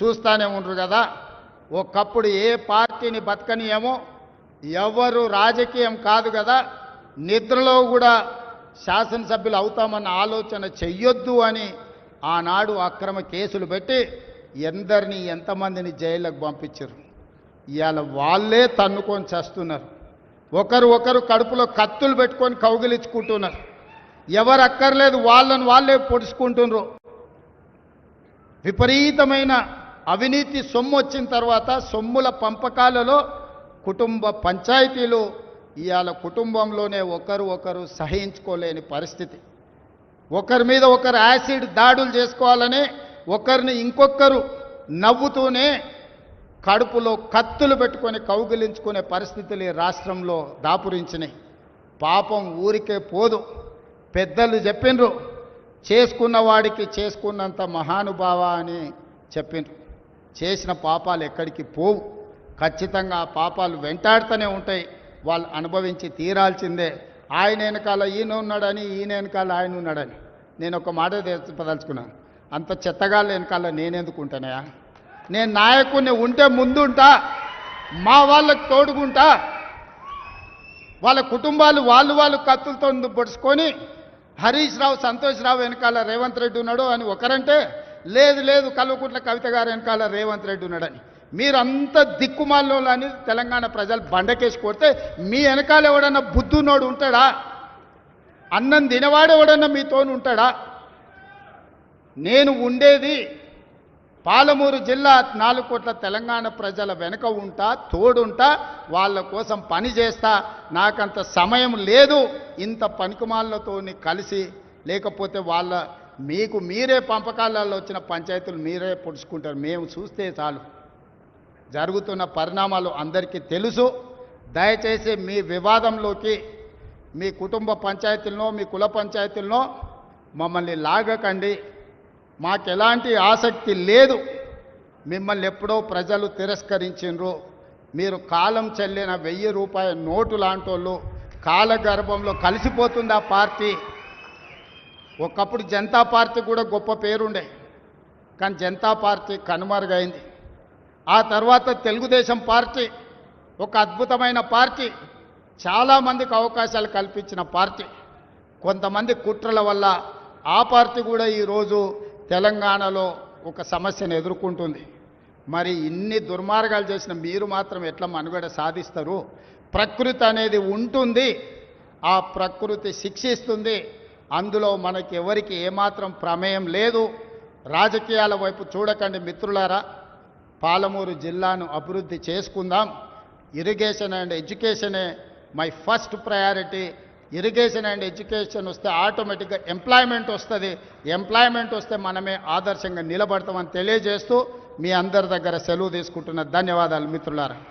చూస్తానే ఉండరు కదా. ఒకప్పుడు ఏ పార్టీని బతకనియేమో, ఎవరు రాజకీయం కాదు కదా, నిద్రలో కూడా శాసనసభ్యులు అవుతామన్న ఆలోచన చెయ్యొద్దు అని ఆనాడు అక్రమ కేసులు పెట్టి ఎందరిని ఎంతమందిని జైళ్ళకు పంపించారు. ఇవాళ వాళ్ళే తన్నుకొని చేస్తున్నారు. ఒకరు కడుపులో కత్తులు పెట్టుకొని కౌగిలించుకుంటున్నారు. ఎవరు అక్కర్లేదు వాళ్ళని వాళ్ళే పొడుచుకుంటున్నారు. విపరీతమైన అవినీతి సొమ్ము వచ్చిన తర్వాత సొమ్ముల పంపకాలలో కుటుంబ పంచాయతీలు ఇవాళ కుటుంబంలోనే ఒకరు సహించుకోలేని పరిస్థితి. ఒకరి మీద ఒకరు యాసిడ్ దాడులు చేసుకోవాలని ఒకరిని ఇంకొకరు నవ్వుతూనే కడుపులో కత్తులు పెట్టుకొని కౌగిలించుకునే పరిస్థితులు ఈ రాష్ట్రంలో దాపురించినాయి. పాపం ఊరికే పోదు. పెద్దలు చెప్పిండ్రు, చేసుకున్న వాడికి చేసుకున్నంత మహానుభావ అని చెప్పిండ్రు. చేసిన పాపాలు ఎక్కడికి పోవు, ఖచ్చితంగా ఆ పాపాలు వెంటాడుతూనే ఉంటాయి. వాళ్ళు అనుభవించి తీరాల్సిందే. ఆయన వెనకాల ఈయన ఉన్నాడని, ఈయన వెనకాల ఆయన ఉన్నాడని నేను ఒక మాట చెప్పదలుచుకున్నాను. అంత చెత్తగాళ్ళ వెనకాల నేనెందుకు ఉంటానయా? నేను నాయకుడిని ఉంటే ముందుంటా, మా వాళ్ళకు తోడుకుంటా. వాళ్ళ కుటుంబాలు వాళ్ళు కత్తులతో పొడుచుకొని హరీష్ రావు, సంతోష్ రావు వెనకాల రేవంత్ రెడ్డి ఉన్నాడు అని ఒకరంటే, లేదు కల్వకుంట్ల కవిత గారు వెనకాల రేవంత్ రెడ్డి ఉన్నాడని. మీరంత దిక్కుమాల్లో అని తెలంగాణ ప్రజలు బండకేసి కొడితే మీ వెనకాల ఎవడన్నా బుద్ధున్నోడు ఉంటాడా? అన్నం తినవాడు ఎవడన్నా మీతోని ఉంటాడా? నేను ఉండేది పాలమూరు జిల్లా 4 కోట్ల తెలంగాణ ప్రజల వెనుక ఉంటా, తోడుంటా, వాళ్ళ కోసం పని చేస్తా. నాకంత సమయం లేదు ఇంత పనికిమాలతోని కలిసి, లేకపోతే వాళ్ళ మీకు మీరే పంపకాలలో వచ్చిన పంచాయతీలు మీరే పొడుచుకుంటారు. మేము చూస్తే చాలు. జరుగుతున్న పరిణామాలు అందరికీ తెలుసు. దయచేసి మీ వివాదంలోకి మీ కుటుంబ పంచాయతీలను, మీ కుల పంచాయతీలను మమ్మల్ని లాగకండి. మాకు ఎలాంటి ఆసక్తి లేదు. మిమ్మల్ని ఎప్పుడో ప్రజలు తిరస్కరించిండ్రు. మీరు కాలం చెల్లిన 1000 రూపాయల నోటు లాంటోళ్ళు. కాలగర్భంలో కలిసిపోతుంది ఆ పార్టీ. ఒకప్పుడు జనతా పార్టీ కూడా గొప్ప పేరుండే, కానీ జనతా పార్టీ కనుమరుగైంది. ఆ తర్వాత తెలుగుదేశం పార్టీ ఒక అద్భుతమైన పార్టీ, చాలామందికి అవకాశాలు కల్పించిన పార్టీ. కొంతమంది కుట్రల వల్ల ఆ పార్టీ కూడా ఈరోజు తెలంగాణలో ఒక సమస్యను ఎదుర్కొంటుంది. మరి ఇన్ని దుర్మార్గాలు చేసిన మీరు మాత్రం ఎట్లా మనుగడ సాధిస్తారు? ప్రకృతి అనేది ఉంటుంది, ఆ ప్రకృతి శిక్షిస్తుంది. అందులో మనకి ఎవరికి ఏమాత్రం ప్రమేయం లేదు. రాజకీయాల వైపు చూడకండి మిత్రులారా. పాలమూరు జిల్లాను అభివృద్ధి చేసుకుందాం. ఇరిగేషన్ అండ్ ఎడ్యుకేషనే my first priority. Irrigation and education వస్తే ఆటోమేటిక్గా ఎంప్లాయ్మెంట్ వస్తుంది. ఎంప్లాయ్మెంట్ వస్తే మనమే ఆదర్శంగా నిలబడతామని తెలియజేస్తూ మీ అందరి దగ్గర సెలవు తీసుకుంటున్న ధన్యవాదాలు మిత్రులారా.